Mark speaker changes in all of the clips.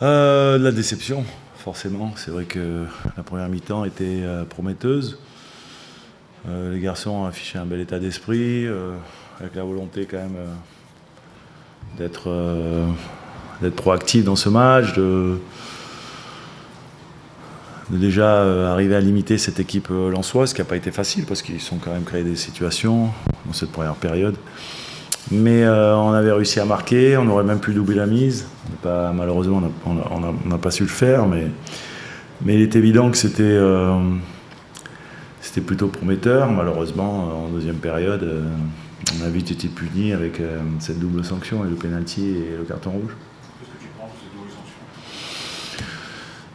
Speaker 1: De la déception, forcément. C'est vrai que la première mi-temps était prometteuse. Les garçons affichaient un bel état d'esprit, avec la volonté quand même d'être proactifs dans ce match, de déjà arriver à limiter cette équipe lensoise, ce qui n'a pas été facile parce qu'ils ont quand même créé des situations dans cette première période. Mais on avait réussi à marquer, on aurait même pu doubler la mise. Malheureusement, on n'a pas su le faire, mais il est évident que c'était plutôt prometteur. Malheureusement, en deuxième période, on a vite été puni avec cette double sanction, et le pénalty et le carton rouge.
Speaker 2: Qu'est-ce que tu penses de cette double sanction ?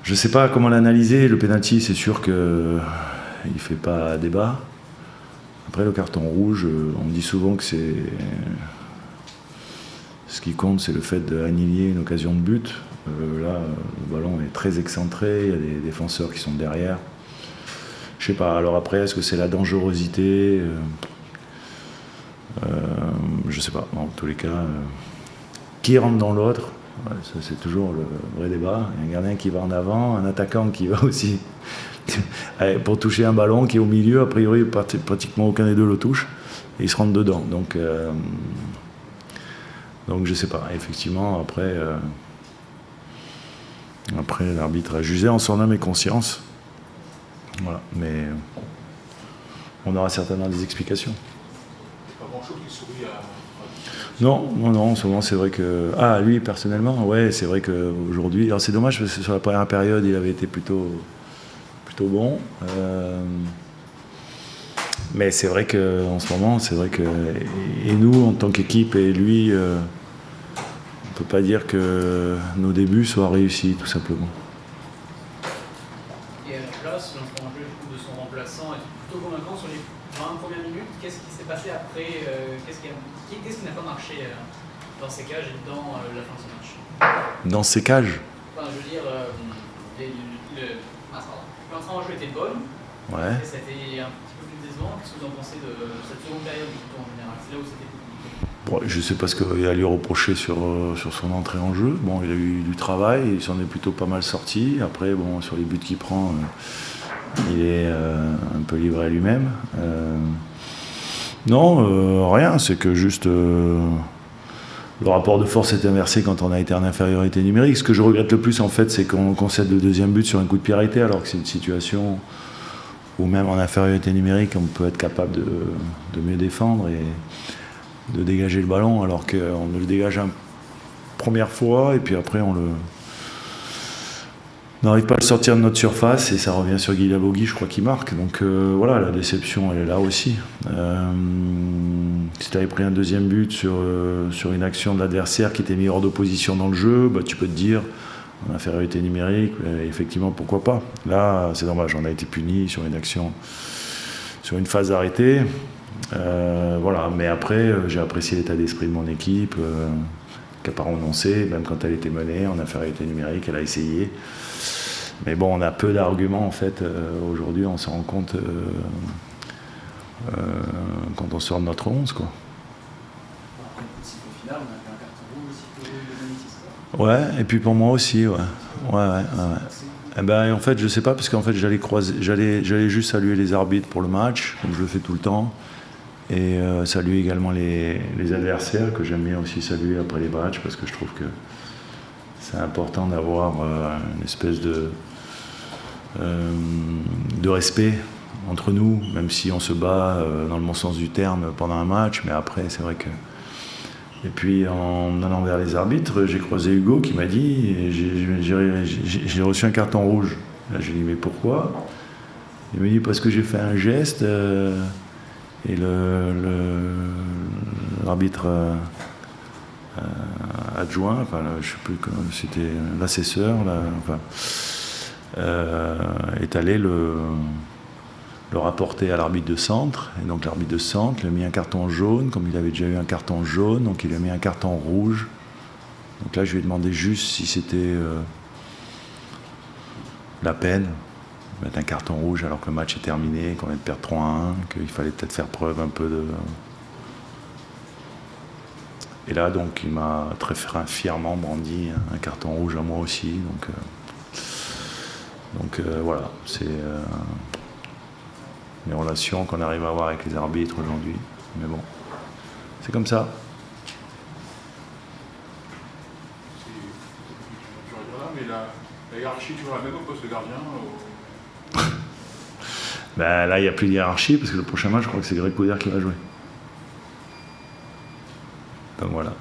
Speaker 1: Je ne sais pas comment l'analyser. Le pénalty, c'est sûr qu'il ne fait pas débat. Après, le carton rouge, on dit souvent que c'est... Ce qui compte, c'est le fait d'annihiler une occasion de but. Là, le ballon est très excentré, il y a des défenseurs qui sont derrière. Je sais pas. Alors après, est-ce que c'est la dangerosité ? Je sais pas. En tous les cas, qui rentre dans l'autre ? Ouais, ça, c'est toujours le vrai débat. Il y a un gardien qui va en avant, un attaquant qui va aussi pour toucher un ballon qui est au milieu. A priori, pratiquement aucun des deux le touche et il se rentre dedans. Donc je sais pas. Effectivement, après l'arbitre a jugé en son âme et conscience. Voilà. Mais on aura certainement des explications.
Speaker 2: Pas grand-chose qui sourit à...
Speaker 1: Non, souvent c'est vrai que... Ah, lui, personnellement, ouais, c'est vrai qu'aujourd'hui... Alors c'est dommage parce que sur la première période, il avait été plutôt bon. Mais c'est vrai qu'en ce moment, c'est vrai que... Et nous, en tant qu'équipe, et lui, on ne peut pas dire que nos débuts soient réussis, tout simplement.
Speaker 3: Et à la place, l'entrée en jeu de son remplaçant est plutôt convaincant sur les 20 premières minutes. Qu'est-ce qui s'est passé après Qu'est-ce qui n'a pas marché dans ces cages et dans la fin de ce match?
Speaker 1: Dans ces cages?
Speaker 3: Enfin, je veux dire, l'entrée en jeu était bonne.
Speaker 1: Ouais.
Speaker 3: Et ça a été un petit peu plus décevant. Qu'est-ce que vous en pensez de cette seconde période en général? C'est là où c'était plus compliqué.
Speaker 1: Bon, je ne sais pas ce qu'il y a à lui reprocher sur son entrée en jeu. Bon, il a eu du travail, il s'en est plutôt pas mal sorti. Après, bon, sur les buts qu'il prend, il est un peu livré à lui-même. Non, rien, c'est que juste le rapport de force est inversé quand on a été en infériorité numérique. Ce que je regrette le plus, en fait, c'est qu'on concède le deuxième but sur un coup de pied arrêté, alors que c'est une situation où même en infériorité numérique, on peut être capable de mieux défendre et de dégager le ballon, alors qu'on le dégage une première fois, et puis après, on n'arrive pas à le sortir de notre surface, et ça revient sur Guy Lavogui, je crois, qui marque. Donc voilà, la déception, elle est là aussi. Si tu avais pris un deuxième but sur une action de l'adversaire qui était mis hors d'opposition dans le jeu, bah, tu peux te dire, en infériorité numérique, effectivement, pourquoi pas. Là, c'est dommage, on a été puni sur une action, sur une phase arrêtée. Voilà, mais après, j'ai apprécié l'état d'esprit de mon équipe, qui n'a pas renoncé, même quand elle était menée en infériorité numérique, elle a essayé. Mais bon, on a peu d'arguments en fait. Aujourd'hui, on s'en rend compte quand on sort de notre 11, quoi.
Speaker 3: Après le sifflet final, on a fait un carton rouge, le sifflet rouge de Benitez.
Speaker 1: Ouais, et puis pour moi aussi, ouais. Ouais. Eh ben, en fait, je sais pas, parce qu'en fait, j'allais juste saluer les arbitres pour le match, comme je le fais tout le temps, et saluer également les adversaires, que j'aime bien aussi saluer après les matchs, parce que je trouve que c'est important d'avoir une espèce de respect entre nous, même si on se bat dans le bon sens du terme pendant un match, mais après, c'est vrai que... Et puis, en allant vers les arbitres, j'ai croisé Hugo qui m'a dit, j'ai reçu un carton rouge. Là, j'ai dit, mais pourquoi? Il m'a dit, parce que j'ai fait un geste, et l'arbitre adjoint, enfin, je ne sais plus, c'était l'assesseur, est allé le rapporter à l'arbitre de centre, et donc l'arbitre de centre lui a mis un carton jaune, comme il avait déjà eu un carton jaune, donc il lui a mis un carton rouge. Donc là, je lui ai demandé juste si c'était la peine de mettre un carton rouge alors que le match est terminé, qu'on vient de perdre 3-1, qu'il fallait peut-être faire preuve un peu Et là, donc, il m'a très fièrement brandi un carton rouge à moi aussi. Donc voilà, c'est les relations qu'on arrive à avoir avec les arbitres aujourd'hui. Mais bon, c'est comme ça.
Speaker 2: Mais la hiérarchie, toujours la même au poste de gardien
Speaker 1: Ben, là, il n'y a plus de hiérarchie parce que le prochain match, je crois que c'est Greg Poudère qui va jouer. Donc voilà.